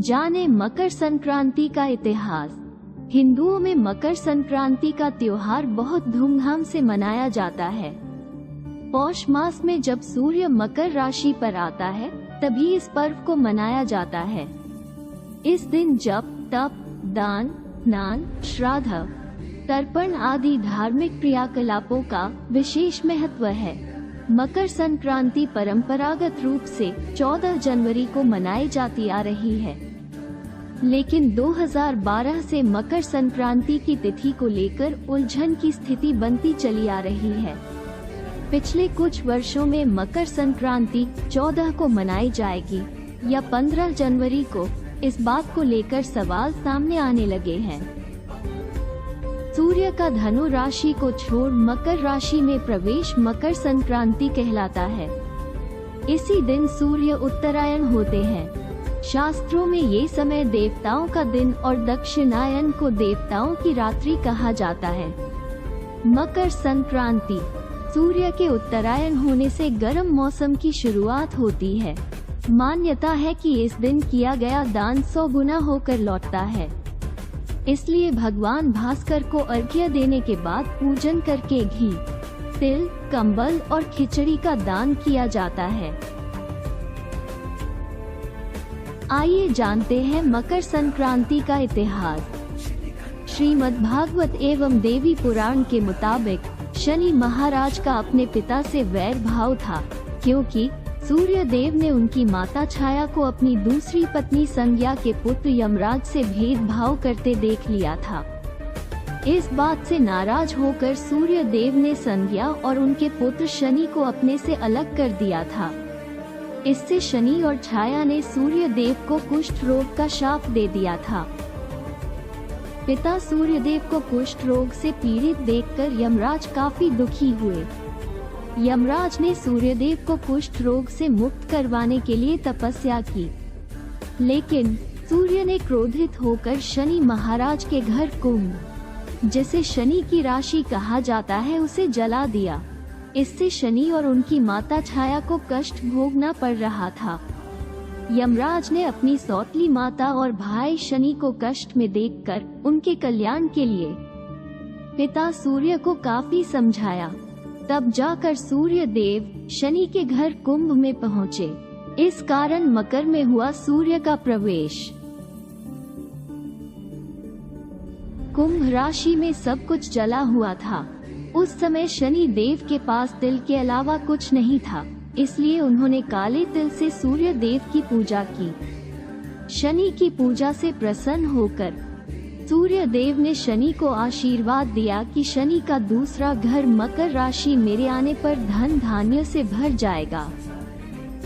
जाने मकर संक्रांति का इतिहास। हिंदुओं में मकर संक्रांति का त्योहार बहुत धूमधाम से मनाया जाता है। पौष मास में जब सूर्य मकर राशि पर आता है तभी इस पर्व को मनाया जाता है। इस दिन जप, तप, दान, स्नान, श्राद्ध, तर्पण आदि धार्मिक क्रियाकलापों का विशेष महत्व है। मकर संक्रांति परंपरागत रूप से 14 जनवरी को मनाई जाती आ रही है, लेकिन 2012 से मकर संक्रांति की तिथि को लेकर उलझन की स्थिति बनती चली आ रही है। पिछले कुछ वर्षों में मकर संक्रांति 14 को मनाई जाएगी या 15 जनवरी को, इस बात को लेकर सवाल सामने आने लगे हैं। सूर्य का धनु राशि को छोड़ मकर राशि में प्रवेश मकर संक्रांति कहलाता है। इसी दिन सूर्य उत्तरायण होते हैं। शास्त्रों में ये समय देवताओं का दिन और दक्षिणायन को देवताओं की रात्रि कहा जाता है। मकर संक्रांति, सूर्य के उत्तरायण होने से गर्म मौसम की शुरुआत होती है। मान्यता है कि इस दिन किया गया दान 100 गुना होकर लौटता है, इसलिए भगवान भास्कर को अर्घ्य देने के बाद पूजन करके घी, तिल, कंबल और खिचड़ी का दान किया जाता है। आइए जानते हैं मकर संक्रांति का इतिहास। श्रीमद्भागवत एवं देवी पुराण के मुताबिक शनि महाराज का अपने पिता से वैर भाव था, क्योंकि सूर्य देव ने उनकी माता छाया को अपनी दूसरी पत्नी संज्ञा के पुत्र यमराज से भेदभाव करते देख लिया था। इस बात से नाराज होकर सूर्य देव ने संज्ञा और उनके पुत्र शनि को अपने से अलग कर दिया था। इससे शनि और छाया ने सूर्य देव को कुष्ठ रोग का शाप दे दिया था। पिता सूर्य देव को कुष्ठ रोग से पीड़ित देखकर यमराज काफी दुखी हुए। यमराज ने सूर्यदेव को कुष्ठ रोग से मुक्त करवाने के लिए तपस्या की, लेकिन सूर्य ने क्रोधित होकर शनि महाराज के घर कुंभ, जिसे शनि की राशि कहा जाता है, उसे जला दिया। इससे शनि और उनकी माता छाया को कष्ट भोगना पड़ रहा था। यमराज ने अपनी सौतेली माता और भाई शनि को कष्ट में देखकर उनके कल्याण के लिए पिता सूर्य को काफी समझाया। तब जाकर सूर्य देव शनि के घर कुंभ में पहुँचे। इस कारण मकर में हुआ सूर्य का प्रवेश। कुंभ राशि में सब कुछ जला हुआ था। उस समय शनि देव के पास तिल के अलावा कुछ नहीं था, इसलिए उन्होंने काले तिल से सूर्य देव की पूजा की। शनि की पूजा से प्रसन्न होकर सूर्य देव ने शनि को आशीर्वाद दिया कि शनि का दूसरा घर मकर राशि मेरे आने पर धन धान्य से भर जाएगा।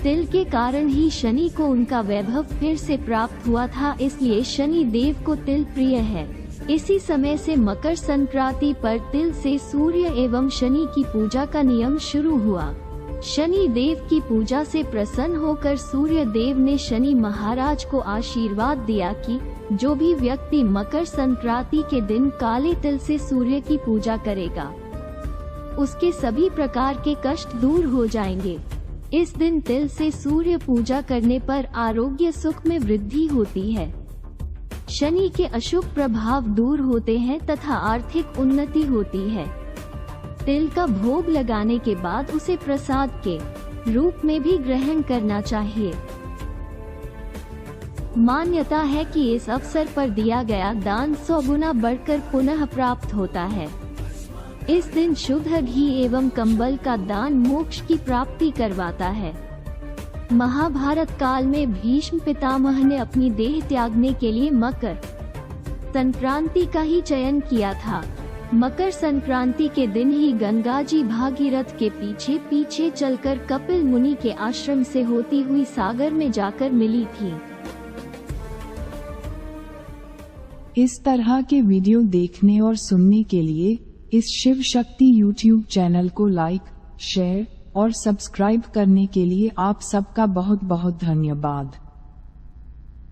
तिल के कारण ही शनि को उनका वैभव फिर से प्राप्त हुआ था, इसलिए शनि देव को तिल प्रिय है। इसी समय से मकर संक्रांति पर तिल से सूर्य एवं शनि की पूजा का नियम शुरू हुआ। शनि देव की पूजा से प्रसन्न होकर सूर्य देव ने शनि महाराज को आशीर्वाद दिया कि जो भी व्यक्ति मकर संक्रांति के दिन काले तिल से सूर्य की पूजा करेगा, उसके सभी प्रकार के कष्ट दूर हो जाएंगे। इस दिन तिल से सूर्य पूजा करने पर आरोग्य सुख में वृद्धि होती है, शनि के अशुभ प्रभाव दूर होते हैं तथा आर्थिक उन्नति होती है। तिल का भोग लगाने के बाद उसे प्रसाद के रूप में भी ग्रहण करना चाहिए। मान्यता है कि इस अवसर पर दिया गया दान 100 गुना बढ़कर पुनः प्राप्त होता है। इस दिन शुद्ध घी एवं कंबल का दान मोक्ष की प्राप्ति करवाता है। महाभारत काल में भीष्म पितामह ने अपनी देह त्यागने के लिए मकर संक्रांति का ही चयन किया था। मकर संक्रांति के दिन ही गंगा जी भागीरथ के पीछे पीछे चलकर कपिल मुनि के आश्रम से होती हुई सागर में जाकर मिली थी। इस तरह के वीडियो देखने और सुनने के लिए इस शिव शक्ति YouTube चैनल को लाइक, शेयर और सब्सक्राइब करने के लिए आप सबका बहुत बहुत धन्यवाद।